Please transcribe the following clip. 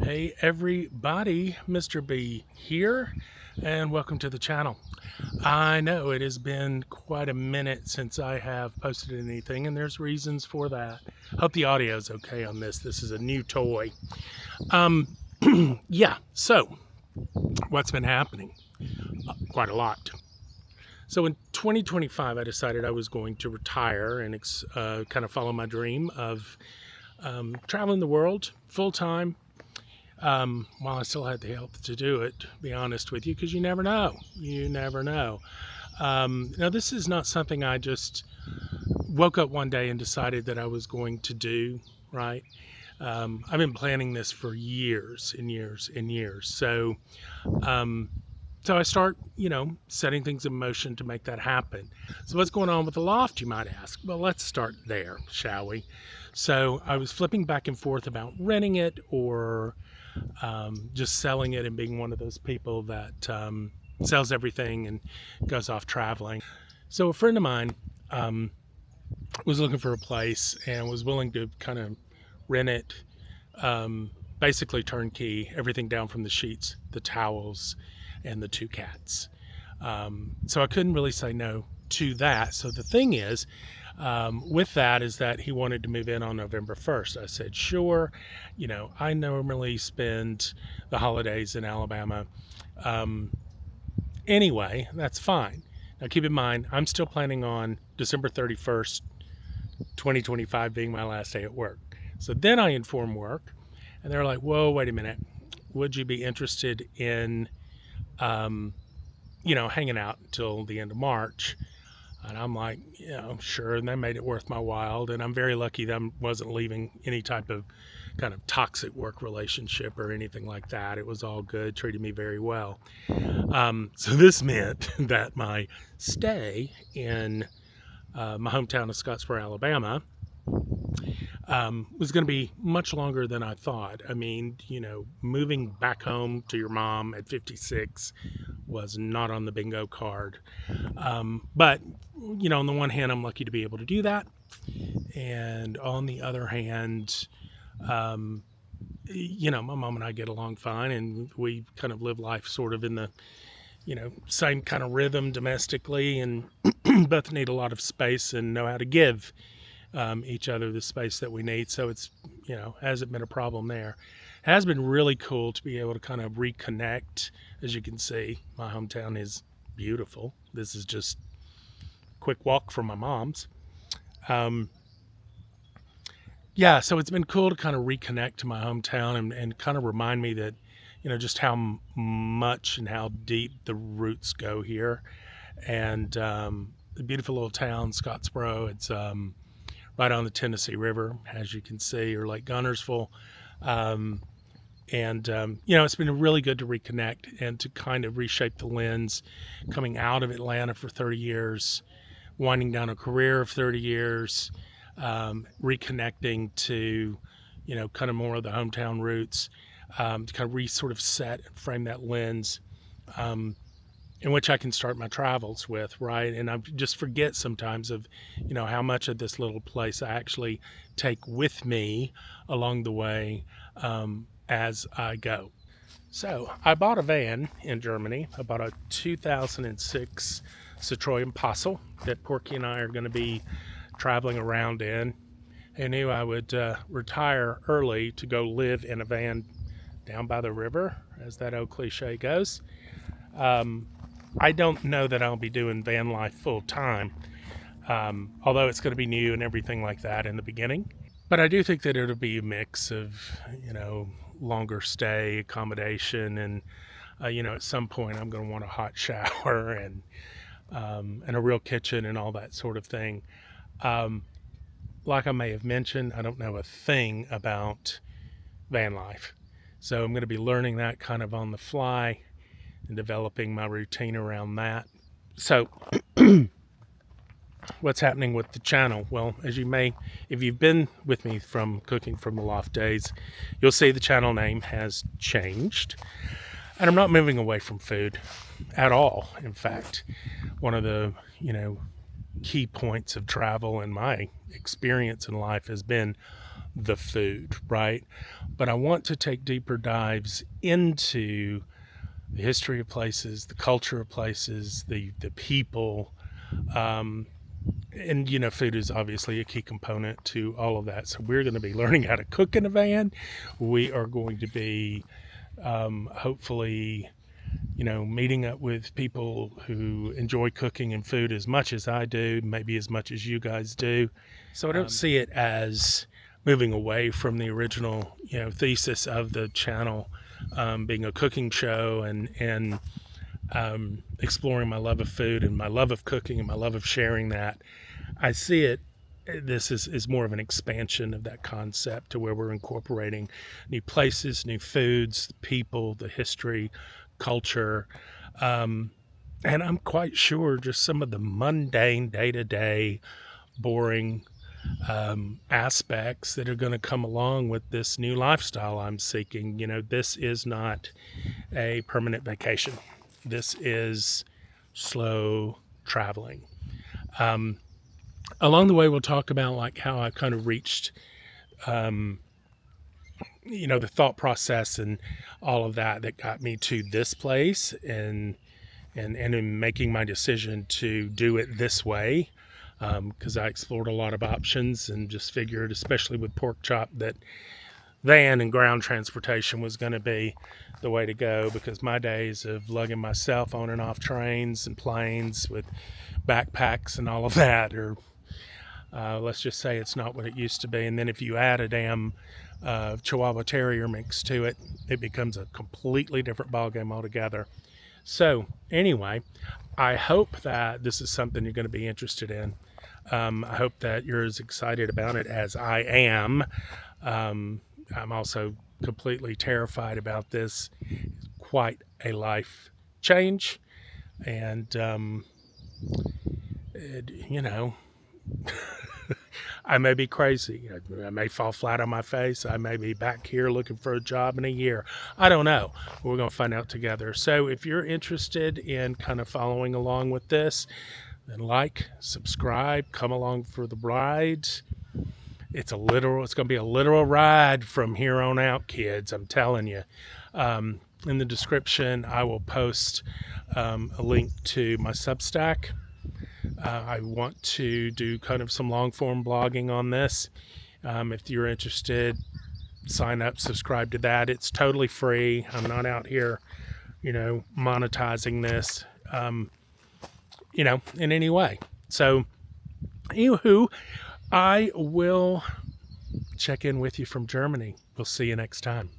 Hey everybody, Mr. B here, and welcome to the channel. I know it has been quite a minute since I have posted anything, and there's reasons for that. Hope the audio is okay on this. This is a new toy. Um, yeah, so what's been happening? Quite a lot. So in 2025, I decided I was going to retire and kind of follow my dream of traveling the world full time, while I still had the health to do it, to be honest with you, because you never know. You never know. Now, this is not something I just woke up one day and decided that I was going to do, right? I've been planning this for years and years and years. Um, so I start, setting things in motion to make that happen. So what's going on with the loft, you might ask? Well, let's start there, shall we? So I was flipping back and forth about renting it or just selling it and being one of those people that sells everything and goes off traveling. So a friend of mine was looking for a place and was willing to kind of rent it, basically turnkey, everything down from the sheets, the towels, and the two cats. So I couldn't really say no to that. So the thing is, with that is that he wanted to move in on November 1st. I said, sure. I normally spend the holidays in Alabama. Anyway, that's fine. Now keep in mind, I'm still planning on December 31st, 2025 being my last day at work. So then I inform work and they're like, whoa, wait a minute. Would you be interested in, hanging out until the end of March? And I'm like, sure. And they made it worth my while. And I'm very lucky that I wasn't leaving any type of kind of toxic work relationship or anything like that. It was all good, treated me very well. So this meant that my stay in my hometown of Scottsboro, Alabama, was going to be much longer than I thought. I mean, moving back home to your mom at 56 was not on the bingo card. But, on the one hand, I'm lucky to be able to do that. And on the other hand, my mom and I get along fine and we kind of live life sort of in the, same kind of rhythm domestically, and both need a lot of space and know how to give each other the space that we need. So it's, hasn't been a problem there. It has been really cool to be able to kind of reconnect. As you can see, my hometown is beautiful. This is just a quick walk from my mom's. Yeah, so it's been cool to kind of reconnect to my hometown and kind of remind me that, just how much and how deep the roots go here. And the beautiful little town, Scottsboro, it's right on the Tennessee River, as you can see, or Lake Gunnersville. It's been really good to reconnect and to kind of reshape the lens coming out of Atlanta for 30 years, winding down a career of 30 years, reconnecting to, kind of more of the hometown roots, to kind of sort of set and frame that lens, in which I can start my travels with, right? And I just forget sometimes of, how much of this little place I actually take with me along the way, as I go. So I bought a van in Germany. I bought a 2006 Citroen Impulse that Porky and I are going to be traveling around in. I knew I would retire early to go live in a van down by the river, as that old cliche goes. I don't know that I'll be doing van life full time, although it's going to be new and everything like that in the beginning. But I do think that it'll be a mix of, longer stay, accommodation, and, at some point I'm going to want a hot shower and a real kitchen and all that sort of thing. Like I may have mentioned, I don't know a thing about van life. So I'm going to be learning that kind of on the fly and developing my routine around that. So what's happening with the channel? Well, if you've been with me from Cooking from the Loft days, you'll see the channel name has changed. And I'm not moving away from food at all. In fact, one of the, key points of travel and my experience in life has been the food, right? But I want to take deeper dives into the history of places, the culture of places, the people, um, and food is obviously a key component to all of that. So we're going to be learning how to cook in a van. We are going to be hopefully meeting up with people who enjoy cooking and food as much as I do, maybe as much as you guys do. So I don't see it as moving away from the original thesis of the channel, being a cooking show and exploring my love of food and my love of cooking and my love of sharing that. I see it, this is more of an expansion of that concept to where we're incorporating new places, new foods, people, the history, culture, and I'm quite sure just some of the mundane, day-to-day, boring aspects that are going to come along with this new lifestyle I'm seeking. This is not a permanent vacation. This is slow traveling. Along the way, we'll talk about like how I kind of reached, the thought process and all of that got me to this place, and in making my decision to do it this way, because I explored a lot of options and just figured, especially with pork chop, that van and ground transportation was going to be the way to go, because my days of lugging myself on and off trains and planes with backpacks and all of that are, let's just say, it's not what it used to be. And then if you add a damn Chihuahua Terrier mix to it, it becomes a completely different ballgame altogether. So anyway, I hope that this is something you're going to be interested in. I hope that you're as excited about it as I am. I'm also completely terrified about this. It's quite a life change. And, I may be crazy. I may fall flat on my face. I may be back here looking for a job in a year. I don't know. We're going to find out together. So if you're interested in kind of following along with this, then like, subscribe, come along for the ride. It's going to be a literal ride from here on out, kids. I'm telling you. In the description, I will post a link to my Substack. I want to do kind of some long form blogging on this. If you're interested, sign up, subscribe to that. It's totally free. I'm not out here, monetizing this, in any way. So, anywho, I will check in with you from Germany. We'll see you next time.